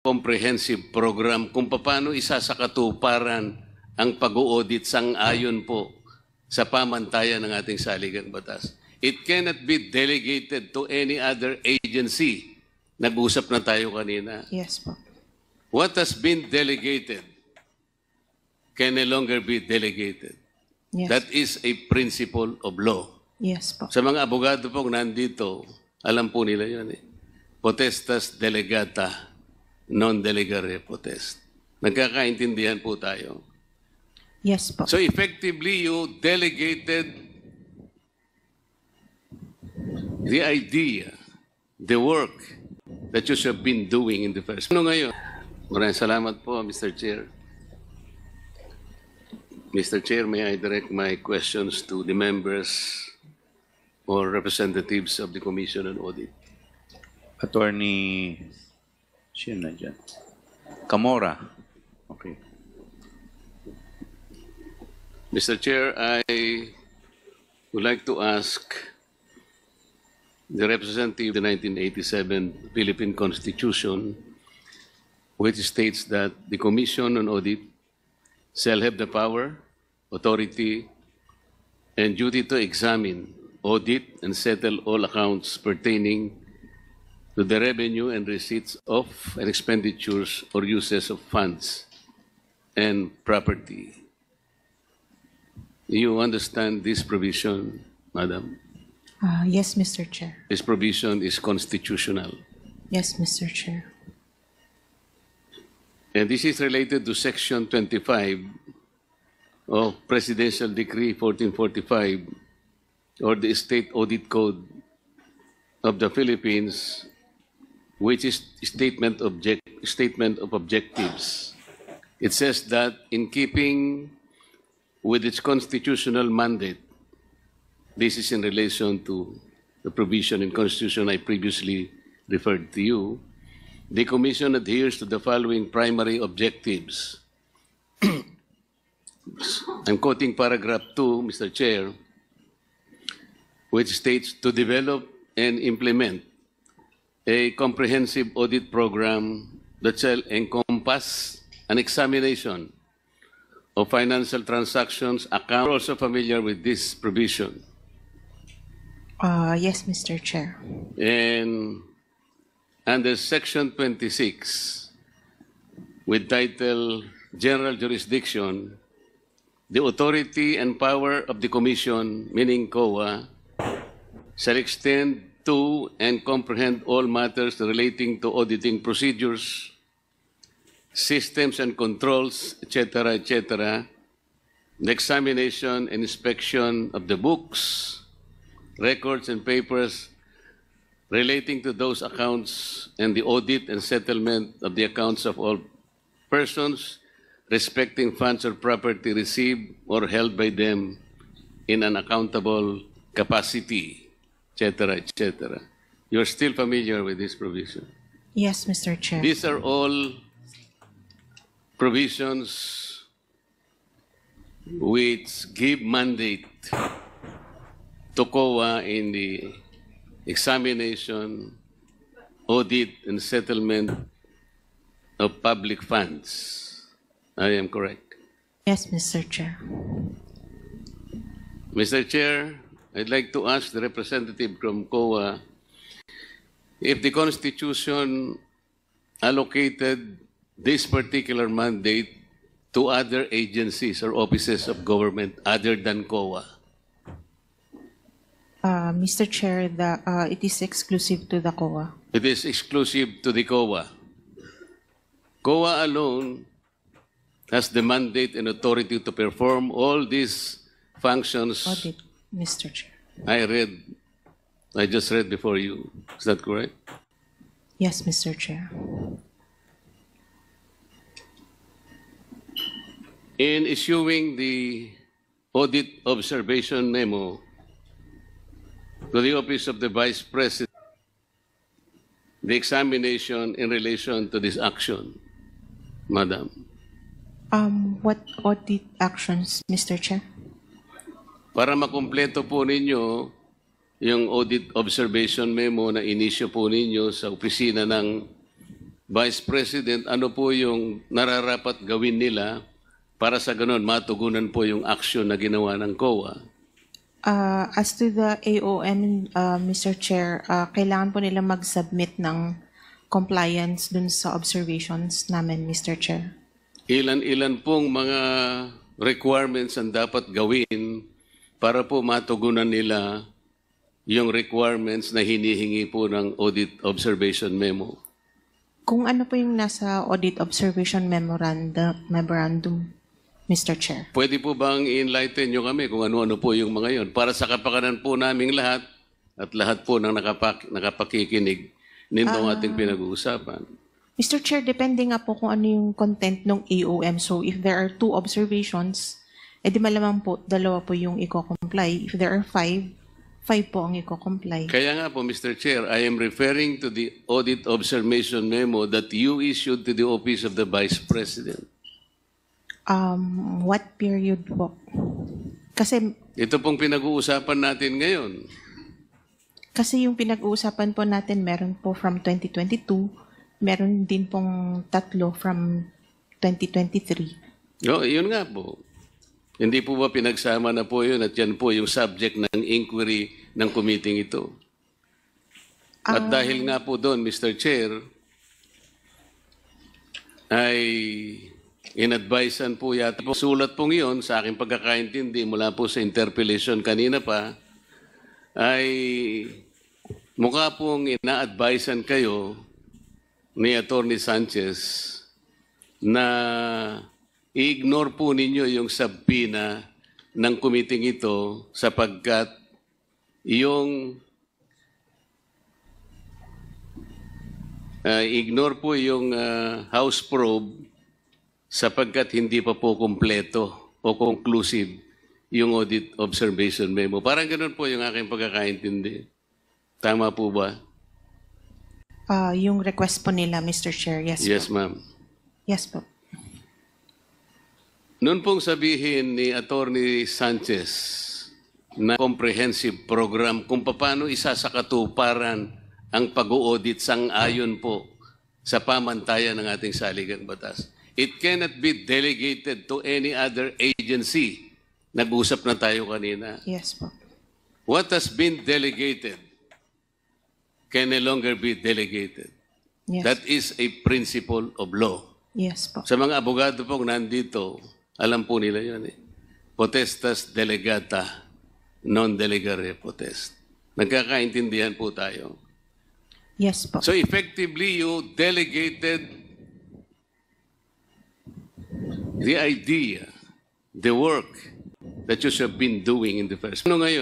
comprehensive program kung paano isasakatuparan ang pag-audit sang-ayon po sa pamantayan ng ating saligang batas. It cannot be delegated to any other agency. Nag-usap na tayo kanina. Yes po. What has been delegated can no longer be delegated. Yes. That is a principle of law. Yes po. Sa mga abogado pong nandito, alam po nila yun eh. Potestas delegata, non delegare potest. Nagkakaintindihan po tayo. Yes po. So effectively, you delegated the idea, the work that you have been doing in the first. Ano ngayon? Maraming salamat po, Mr. Chair. Mr. Chair, may I direct my questions to the members or representatives of the Commission on Audit? Attorney, sino na dyan? Camora. Okay. Mr. Chair, I would like to ask the representative of the 1987 Philippine Constitution, which states that the Commission on Audit shall have the power, authority, and duty to examine, audit, and settle all accounts pertaining to the revenue and receipts of and expenditures or uses of funds and property. Do you understand this provision, Madam? Yes, Mr. Chair. This provision is constitutional. Yes, Mr. Chair. And this is related to Section 25 of Presidential Decree 1445 or the State Audit Code of the Philippines, which is statement of objectives. It says that in keeping with its constitutional mandate, this is in relation to the provision in Constitution I previously referred to you, the Commission adheres to the following primary objectives. I'm quoting paragraph 2, Mr. Chair, which states to develop and implement a comprehensive audit program that shall encompass an examination of financial transactions. Account also familiar with this provision. Yes, Mr. Chair. And under Section 26, with title General Jurisdiction, the authority and power of the Commission, meaning COA, shall extend to and comprehend all matters relating to auditing procedures, systems and controls, etc., etc., the examination and inspection of the books, records and papers relating to those accounts, and the audit and settlement of the accounts of all persons respecting funds or property received or held by them in an accountable capacity, etc., etc. You're still familiar with this provision? Yes, Mr. Chair. These are all provisions which give mandate to COA in the examination, audit, and settlement of public funds. I am correct. Yes, Mr. Chair. Mr. Chair, I'd like to ask the representative from COA if the Constitution allocated this particular mandate to other agencies or offices of government other than COA. Mr. Chair, it is exclusive to the COA. It is exclusive to the COA. COA alone has the mandate and authority to perform all these functions. Audit, Mr. Chair. I just read before you. Is that correct? Yes, Mr. Chair. In issuing the audit observation memo to the Office of the Vice President, the examination in relation to this action, Madam. What audit actions, Mr. Chair? Para makumpleto po ninyo yung audit observation memo na inisyo po ninyo sa opisina ng Vice President, ano po yung nararapat gawin nila para sa ganun matugunan po yung aksyon na ginawa ng COA? As to the AOM, Mr. Chair, kailangan po nila mag-submit ng compliance dun sa observations namin, Mr. Chair. Ilan-ilan pong mga requirements ang dapat gawin para po matugunan nila yung requirements na hinihingi po ng Audit Observation Memo? Kung ano po yung nasa Audit Observation Memorandum, Mr. Chair. Pwede po bang i-enlighten nyo kami kung ano-ano po yung mga yon para sa kapakanan po naming lahat at lahat po ng nakapakikinig nitong ating pinag-uusapan? Mr. Chair, depende nga po kung ano yung content ng AOM. So if there are 2 observations, edi malamang po, 2 po yung i-comply. If there are 5 po ang i-comply. Kaya nga po, Mr. Chair, I am referring to the Audit Observation Memo that you issued to the Office of the Vice President. What period po? Kasi Ito pong pinag-uusapan natin ngayon. yung pinag-uusapan po natin, meron po from 2022, meron din pong 3 from 2023. No, yun nga po. Hindi po ba pinagsama na po yun at yan po yung subject ng inquiry ng committee ito? At dahil nga po doon, Mr. Chair, ay inadvisean po yata po. Sulat pong yun sa aking pagkakaintindi mula po sa interpellation kanina pa, ay mukha pong ina-advisean kayo ni Atty. Sanchez na i-ignore po ninyo yung subpoena ng committee ito sapagkat yung ignore po yung House probe sapagkat hindi pa po kumpleto o conclusive yung Audit Observation Memo. Parang ganun po yung aking pagkakaintindi. Tama po ba? Yung request po nila, Mr. Chair, yes, Yes, po. ma'am. Yes po. Noon pong sabihin ni Atty. Sanchez na comprehensive program kung paano isasakatuparan ang pag-audit sang-ayon po sa pamantayan ng ating saligang batas. It cannot be delegated to any other agency. Nag-usap na tayo kanina. Yes po. What has been delegated can no longer be delegated. Yes. That is a principle of law. Yes po. Sa mga abogado pong nandito, alam po nila yun eh. Potestas delegata, non delegare potest. Nagkakaintindihan po tayo. Yes po. So effectively, you delegated the idea, the work that you have been doing in the first. Ano ngayon?